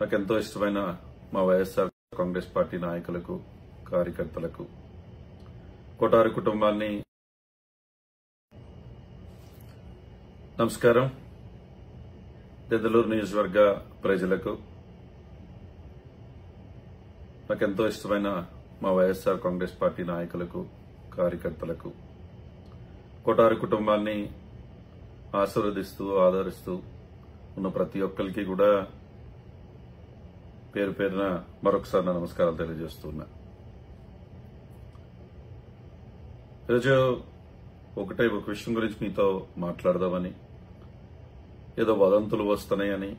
నాకెంతో ఇష్టమైన మా వైఎస్ఆర్ కాంగ్రెస్ పార్టీ నాయకులకు కార్యకర్తలకు కొటారు కుటుంబాన్ని నమస్కారం. దెందులూరు నియోజకవర్గ ప్రజలకు నాకెంతో ఇష్టమైన మా వైఎస్ఆర్ కాంగ్రెస్ పార్టీ నాయకులకు కార్యకర్తలకు కొటారు కుటుంబాన్ని ఆశీర్వదిస్తూ ఆదరిస్తూ ఉన్న ప్రతి ఒక్కరికి కూడా పేరు పేరున మరొకసారి నా నమస్కారాలు తెలియజేస్తున్నా. ఈరోజు ఒక విషయం గురించి మీతో మాట్లాడదామని, ఏదో వదంతులు వస్తున్నాయని,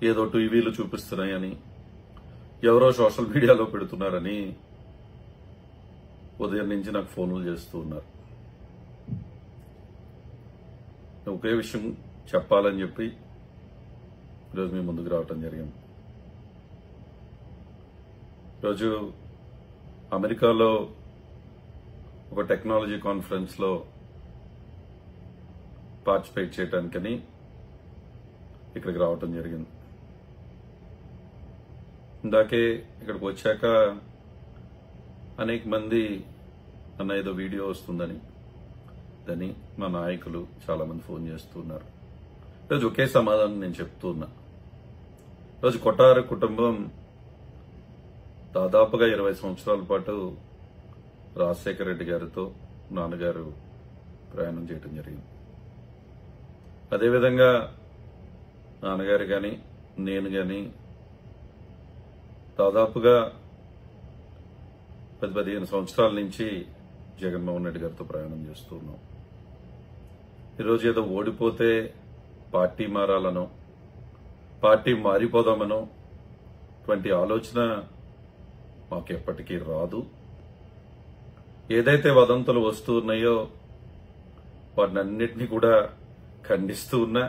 ఏదో టీవీలు చూపిస్తున్నాయని, ఎవరో సోషల్ మీడియాలో పెడుతున్నారని ఉదయం నుంచి నాకు ఫోన్లు చేస్తూ ఉన్నారు. ఒకే విషయం చెప్పాలని చెప్పి ఈరోజు మీ ముందుకు రావటం జరిగింది. ఈరోజు అమెరికాలో ఒక టెక్నాలజీ కాన్ఫరెన్స్ లో పార్టిసిపేట్ చేయడానికని ఇక్కడికి రావటం జరిగింది. ఇందాకే ఇక్కడికి వచ్చాక అనేక మంది అన్న ఏదో వీడియో వస్తుందని దాన్ని మా నాయకులు చాలా మంది ఫోన్ చేస్తున్నారు. ఈరోజు ఒకే సమాధానం నేను చెప్తున్నా. ఈరోజు కొటారు కుటుంబం దాదాపుగా 20 సంవత్సరాల పాటు రాజశేఖర రెడ్డి గారితో నాన్నగారు ప్రయాణం చేయడం జరిగింది. అదేవిధంగా నాన్నగారు గాని నేను గాని దాదాపుగా 10-15 సంవత్సరాల నుంచి జగన్మోహన్ రెడ్డి గారితో ప్రయాణం చేస్తూ ఉన్నాం. ఈరోజు ఏదో ఓడిపోతే పార్టీ మారాలనో, పార్టీ మారిపోదామనో అటువంటి ఆలోచన మాకు ఎప్పటికీ రాదు. ఏదైతే వదంతులు వస్తూ ఉన్నాయో వాటినన్నిటినీ కూడా ఖండిస్తూ ఉన్నా.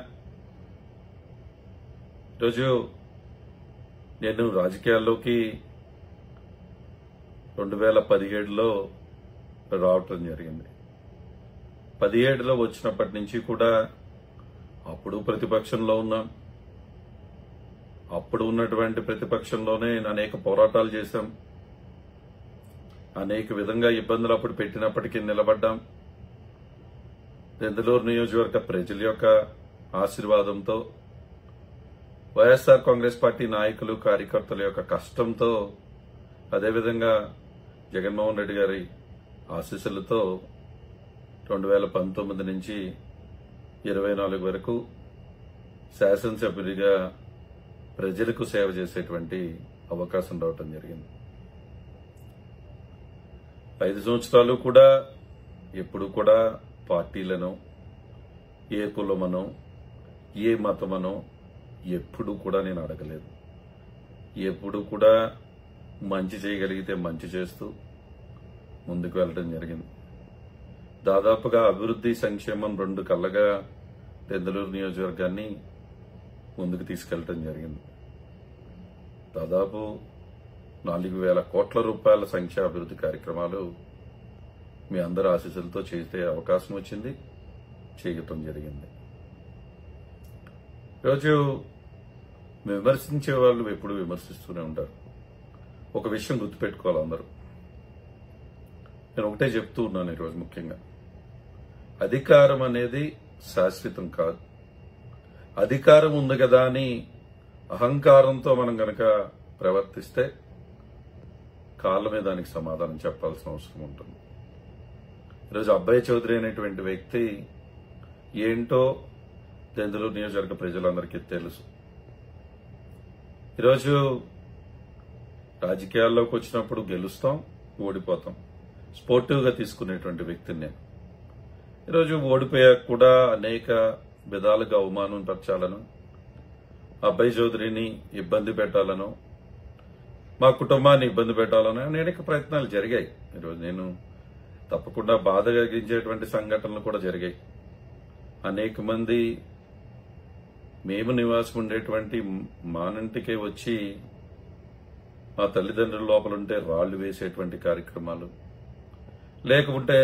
ఈరోజు నేను రాజకీయాల్లోకి 2017లో రావటం జరిగింది. 17లో వచ్చినప్పటి నుంచి కూడా అప్పుడు ప్రతిపక్షంలో ఉన్నాం. అప్పుడు ఉన్నటువంటి ప్రతిపక్షంలోనే అనేక పోరాటాలు చేశాం. అనేక విధంగా ఇబ్బందులు అప్పుడు పెట్టినప్పటికీ నిలబడ్డాం. దెందులూరు నియోజకవర్గ ప్రజల యొక్క ఆశీర్వాదంతో, వైఎస్ఆర్ కాంగ్రెస్ పార్టీ నాయకులు కార్యకర్తల యొక్క కష్టంతో, అదేవిధంగా జగన్మోహన్ రెడ్డి గారి ఆశీస్సులతో 2019 నుంచి 24 వరకు శాసనసభ్యుడిగా ప్రజలకు సేవ చేసేటువంటి అవకాశం రావటం జరిగింది. 5 సంవత్సరాలు కూడా ఎప్పుడు కూడా పార్టీలను, ఏ కులమనో ఏ మతమనో ఎప్పుడు కూడా నేను అడగలేదు. ఎప్పుడు కూడా మంచి చేయగలిగితే మంచి చేస్తూ ముందుకు వెళ్ళడం జరిగింది. దాదాపుగా అభివృద్ధి సంక్షేమం 2 కళ్ళగా దెందులూరు నియోజకవర్గాన్ని ముందుకు తీసుకెళ్లడం జరిగింది. దాదాపు 4,000 కోట్ల రూపాయల సంఖ్య అభివృద్ధి కార్యక్రమాలు మీ అందరి ఆశీస్సులతో చేసే అవకాశం వచ్చింది, చేయటం జరిగింది. ఈరోజు విమర్శించే వాళ్ళు ఎప్పుడు విమర్శిస్తూనే ఉంటారు. ఒక విషయం గుర్తుపెట్టుకోవాలి అందరూ. నేను ఒకటే చెప్తూ ఉన్నాను ఈరోజు ముఖ్యంగా, అధికారం అనేది శాశ్వతం కాదు. అధికారం ఉంది కదా అని అహంకారంతో మనం గనక ప్రవర్తిస్తే కాలమే దానికి సమాధానం చెప్పాల్సిన అవసరం ఉంటుంది. ఈరోజు అబ్బాయి చౌదరి అనేటువంటి వ్యక్తి ఏంటో దెందులూరు నియోజకవర్గ ప్రజలందరికీ తెలుసు. ఈరోజు రాజకీయాల్లోకి వచ్చినప్పుడు గెలుస్తాం, ఓడిపోతాం. స్పోర్టివ్గా తీసుకునేటువంటి వ్యక్తిని నేను. ఈరోజు ఓడిపోయాక కూడా అనేక విధాలుగా అవమానం పరచాలను, అబ్బాయి చౌదరిని ఇబ్బంది పెట్టాలను, మా కుటుంబాన్ని ఇబ్బంది పెట్టాలను అనేక ప్రయత్నాలు జరిగాయి. ఈరోజు నేను తప్పకుండా బాధ కలిగించేటువంటి సంఘటనలు కూడా జరిగాయి. అనేక మంది మేము నివాసం ఉండేటువంటి మానంటికే వచ్చి మా తల్లిదండ్రుల లోపలుంటే రాళ్లు వేసేటువంటి కార్యక్రమాలు, లేకుంటే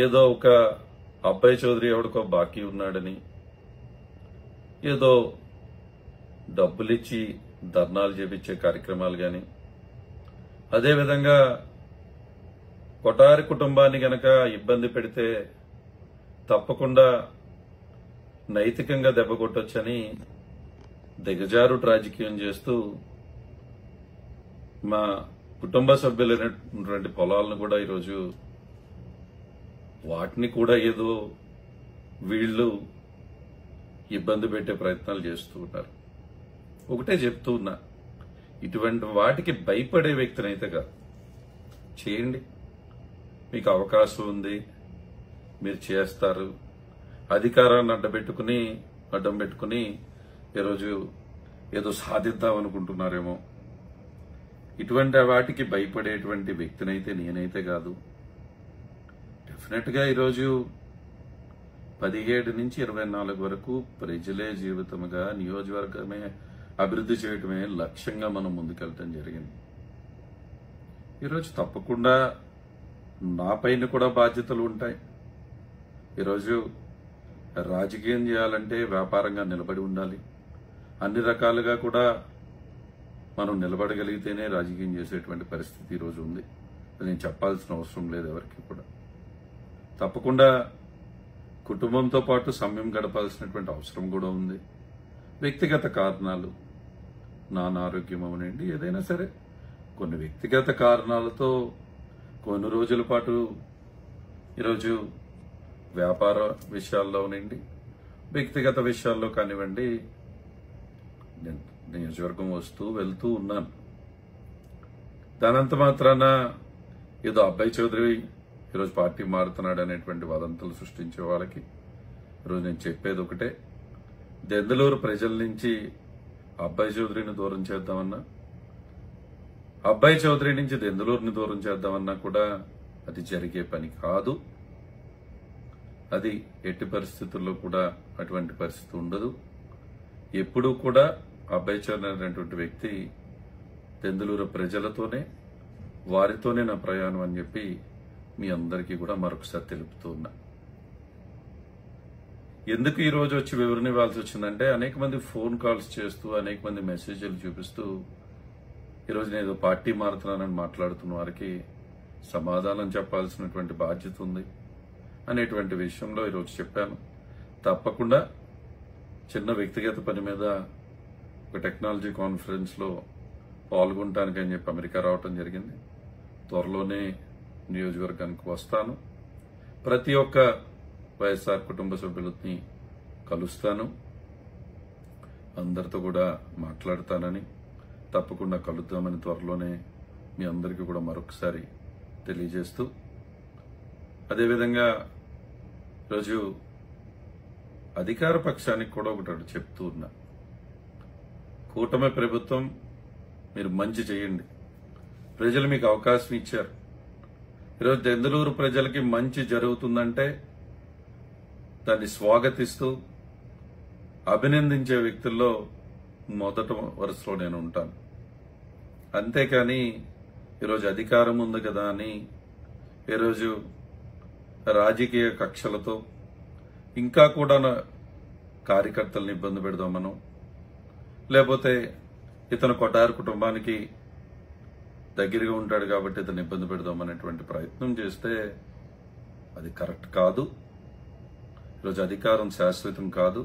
ఏదో ఒక అబ్బాయి చౌదరి ఎవడికో బాకీ ఉన్నాడని ఏదో డబ్బులిచ్చి ధర్నాలు చేపించే కార్యక్రమాలు కానీ, అదేవిధంగా కొటారి కుటుంబాన్ని గనక ఇబ్బంది పెడితే తప్పకుండా నైతికంగా దెబ్బ కొట్టొచ్చని దిగజారు రాజకీయం చేస్తూ మా కుటుంబ సభ్యులైనటువంటి పొలాలను కూడా ఈరోజు వాటిని కూడా ఏదో వీళ్ళు ఇబ్బంది పెట్టే ప్రయత్నాలు చేస్తూ ఉన్నారు. ఒకటే చెప్తూ ఉన్నా, ఇటువంటి వాటికి భయపడే వ్యక్తినైతే కాదు, చేయండి. మీకు అవకాశం ఉంది, మీరు చేస్తారు. అధికారాన్ని అడ్డం పెట్టుకుని ఈరోజు ఏదో సాధిద్దాం అనుకుంటున్నారేమో. ఇటువంటి వాటికి భయపడేటువంటి వ్యక్తినైతే నేనైతే కాదు. డెఫినెట్ గా ఈరోజు 17 నుంచి 24 వరకు ప్రజలే జీవితముగా నియోజకవర్గమే అభివృద్ధి చేయటమే లక్ష్యంగా మనం ముందుకెళ్ళటం జరిగింది. ఈరోజు తప్పకుండా నా పైన కూడా బాధ్యతలు ఉంటాయి. ఈరోజు రాజకీయం చేయాలంటే వ్యాపారంగా నిలబడి ఉండాలి. అన్ని రకాలుగా కూడా మనం నిలబడగలిగితేనే రాజకీయం చేసేటువంటి పరిస్థితి ఈరోజు ఉంది. నేను చెప్పాల్సిన అవసరం లేదు ఎవరికి కూడా. తప్పకుండా కుటుంబంతో పాటు సమయం గడపాల్సినటువంటి అవసరం కూడా ఉంది. వ్యక్తిగత కారణాలు, నానారోగ్యం అవనండి, ఏదైనా సరే కొన్ని వ్యక్తిగత కారణాలతో కొన్ని రోజుల పాటు ఈరోజు వ్యాపార విషయాల్లోనండి, వ్యక్తిగత విషయాల్లో కానివ్వండి, నేను నియోజకవర్గం వస్తూ వెళ్తూ ఉన్నాను. దానంత మాత్రాన ఏదో అబ్బాయి చౌదరి ఈరోజు పార్టీ మారుతున్నాడు అనేటువంటి వదంతులు సృష్టించే వాళ్ళకి ఈరోజు నేను చెప్పేది ఒకటే, దెందులూరు ప్రజల నుంచి అబ్బాయి చౌదరిని దూరం చేద్దామన్నా, అబ్బాయి చౌదరి నుంచి దెందులూరుని దూరం చేద్దామన్నా కూడా అది జరిగే పని కాదు. అది ఎట్టి పరిస్థితుల్లో కూడా అటువంటి పరిస్థితి ఉండదు. ఎప్పుడూ కూడా అబ్బాయి చౌదరి అనేటువంటి వ్యక్తి దెందులూరు ప్రజలతోనే, వారితోనే నా ప్రయాణం అని చెప్పి మీ అందరికీ కూడా మరొకసారి తెలుపుతూ ఉన్నా. ఎందుకు ఈ రోజు వచ్చి వివరణ ఇవ్వాల్సి వచ్చిందంటే, అనేక మంది ఫోన్ కాల్స్ చేస్తూ, అనేక మంది మెసేజ్లు చూపిస్తూ ఈరోజు నేను ఏదో పార్టీ మారుతున్నానని మాట్లాడుతున్న వారికి సమాధానం చెప్పాల్సినటువంటి బాధ్యత ఉంది అనేటువంటి విషయంలో ఈరోజు చెప్పాను. తప్పకుండా చిన్న వ్యక్తిగత పని మీద ఒక టెక్నాలజీ కాన్ఫరెన్స్ లో పాల్గొనటానికని చెప్పి అమెరికా రావటం జరిగింది. త్వరలోనే నియోజకవర్గానికి వస్తాను. ప్రతి ఒక్క వైఎస్ఆర్ కుటుంబ సభ్యులని కలుస్తాను, అందరితో కూడా మాట్లాడతానని, తప్పకుండా కలుద్దామని త్వరలోనే మీ అందరికీ కూడా మరొకసారి తెలియజేస్తూ, అదేవిధంగా ఈరోజు అధికార పక్షానికి కూడా ఒకటి చెప్తూ ఉన్నా, కూటమి ప్రభుత్వం మీరు మంచి చేయండి, ప్రజలు మీకు అవకాశం ఇచ్చారు. ఈరోజు దెందులూరు ప్రజలకి మంచి జరుగుతుందంటే దాన్ని స్వాగతిస్తూ అభినందించే వ్యక్తుల్లో మొదట వరుసలో నేను ఉంటాను. అంతేకాని ఈరోజు అధికారం ఉంది కదా అని ఈరోజు రాజకీయ కక్షలతో ఇంకా కూడా కార్యకర్తలను ఇబ్బంది పెడదామనో, లేకపోతే ఇతను కొటారు కుటుంబానికి దగ్గరగా ఉంటాడు కాబట్టి ఇతను ఇబ్బంది పెడదామనేటువంటి ప్రయత్నం చేస్తే అది కరెక్ట్ కాదు. ఈరోజు అధికారం శాశ్వతం కాదు.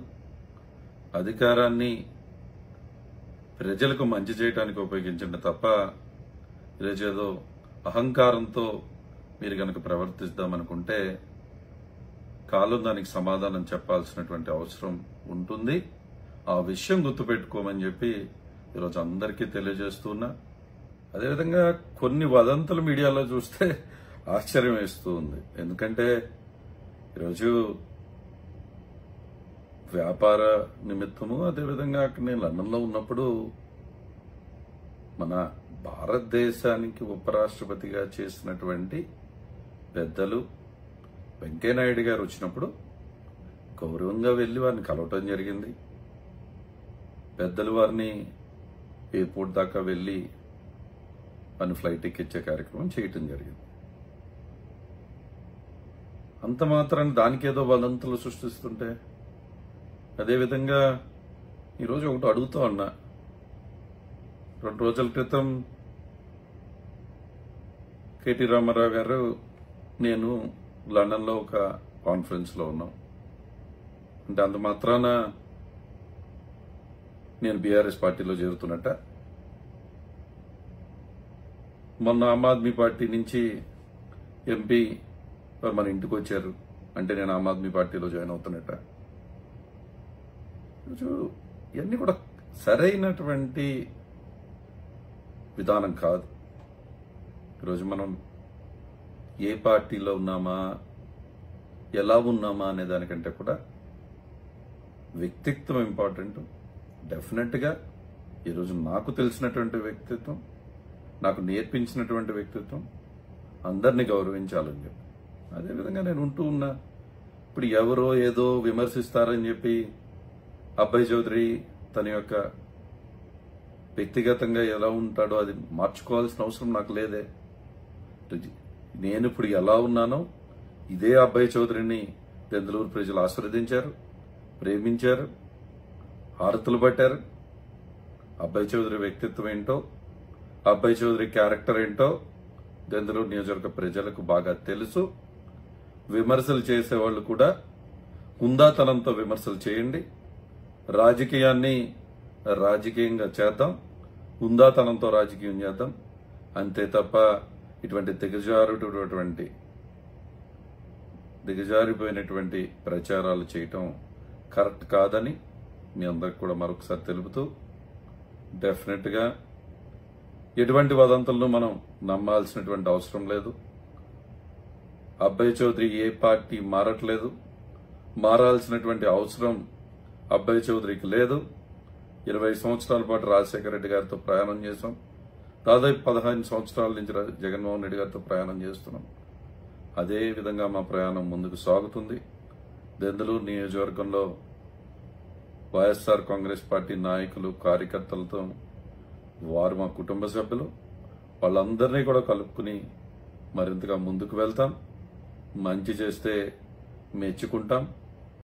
అధికారాన్ని ప్రజలకు మంచి చేయడానికి ఉపయోగించండి తప్ప ఈరోజు ఏదో అహంకారంతో మీరు గనక ప్రవర్తిద్దామనుకుంటే కాలం దానికి సమాధానం చెప్పాల్సినటువంటి అవసరం ఉంటుంది. ఆ విషయం గుర్తుపెట్టుకోమని చెప్పి ఈరోజు అందరికీ తెలియజేస్తున్నా. అదేవిధంగా కొన్ని వదంతులు మీడియాలో చూస్తే ఆశ్చర్యం వేస్తూ ఉంది. ఎందుకంటే ఈరోజు వ్యాపార నిమిత్తము, అదేవిధంగా అక్కడ నేను లండన్లో ఉన్నప్పుడు మన భారతదేశానికి ఉపరాష్ట్రపతిగా చేసినటువంటి పెద్దలు వెంకయ్యనాయుడు గారు వచ్చినప్పుడు గౌరవంగా వెళ్లి వారిని కలవటం జరిగింది. పెద్దలు వారిని ఎయిర్పోర్ట్ దాకా వెళ్లి వారిని ఫ్లైట్ ఎక్కించే కార్యక్రమం చేయటం జరిగింది. అంత మాత్రాన్ని దానికేదో వదంతులు సృష్టిస్తుంటే, అదేవిధంగా ఈరోజు ఒకటి అడుగుతా ఉన్నా. 2 రోజుల క్రితం కేటీ రామారావు గారు నేను లండన్లో ఒక కాన్ఫరెన్స్లో ఉన్నాం. అంటే అంత మాత్రాన నేను బీఆర్ఎస్ పార్టీలో చేరుతున్నట్ట. మొన్న ఆమ్ ఆద్మీ పార్టీ నుంచి ఎంపీ మన ఇంటికి వచ్చారు అంటే నేను ఆమ్ ఆద్మీ పార్టీలో జాయిన్ అవుతున్నట్ట. ఇవన్నీ కూడా సరైనటువంటి విధానం కాదు. ఈరోజు మనం ఏ పార్టీలో ఉన్నామా, ఎలా ఉన్నామా అనే దానికంటే కూడా వ్యక్తిత్వం ఇంపార్టెంట్. డెఫినెట్గా ఈరోజు నాకు తెలిసినటువంటి వ్యక్తిత్వం, నాకు నేర్పించినటువంటి వ్యక్తిత్వం అందరినీ గౌరవించాలని చెప్పి అదేవిధంగా నేను ఉంటూ ఉన్నా. ఇప్పుడు ఎవరో ఏదో విమర్శిస్తారని చెప్పి అబ్బాయి చౌదరి తన యొక్క వ్యక్తిగతంగా ఎలా ఉంటాడో అది మార్చుకోవాల్సిన అవసరం నాకు లేదే. నేను ఇప్పుడు ఎలా ఉన్నానో ఇదే అబ్బాయి చౌదరిని దెందులూరు ప్రజలు ఆశీర్వదించారు, ప్రేమించారు, హారతులు పట్టారు. అబ్బాయి చౌదరి వ్యక్తిత్వం ఏంటో, అబ్బాయి చౌదరి క్యారెక్టర్ ఏంటో దెందులూరు నియోజకవర్గ ప్రజలకు బాగా తెలుసు. విమర్శలు చేసేవాళ్ళు కూడా హుందాతనంతో విమర్శలు చేయండి. రాజకీయాన్ని రాజకీయంగా చేద్దాం, హుందాతనంతో రాజకీయం చేద్దాం. అంతే తప్ప ఇటువంటి దిగజారిపోయినటువంటి ప్రచారాలు చేయటం కరెక్ట్ కాదని మీ అందరికి కూడా మరొకసారి తెలుపుతూ, డెఫినెట్గా ఎటువంటి వదంతులను మనం నమ్మాల్సినటువంటి అవసరం లేదు. అబ్బాయి చౌదరి ఏ పార్టీ మారట్లేదు, మారాల్సినటువంటి అవసరం అబ్బాయి చౌదరికి లేదు. 20 సంవత్సరాల పాటు రాజశేఖర రెడ్డి గారితో ప్రయాణం చేశాం. దాదాపు 15 సంవత్సరాల నుంచి జగన్మోహన్ రెడ్డి గారితో ప్రయాణం చేస్తున్నాం. అదే విధంగా మా ప్రయాణం ముందుకు సాగుతుంది. దెందులూరు నియోజకవర్గంలో వైఎస్ఆర్ కాంగ్రెస్ పార్టీ నాయకులు, కార్యకర్తలతో వారు మా కుటుంబ సభ్యులు, వాళ్ళందరినీ కూడా కలుపుకుని మరింతగా ముందుకు వెళ్తాం. మంచి చేస్తే మెచ్చుకుంటాం,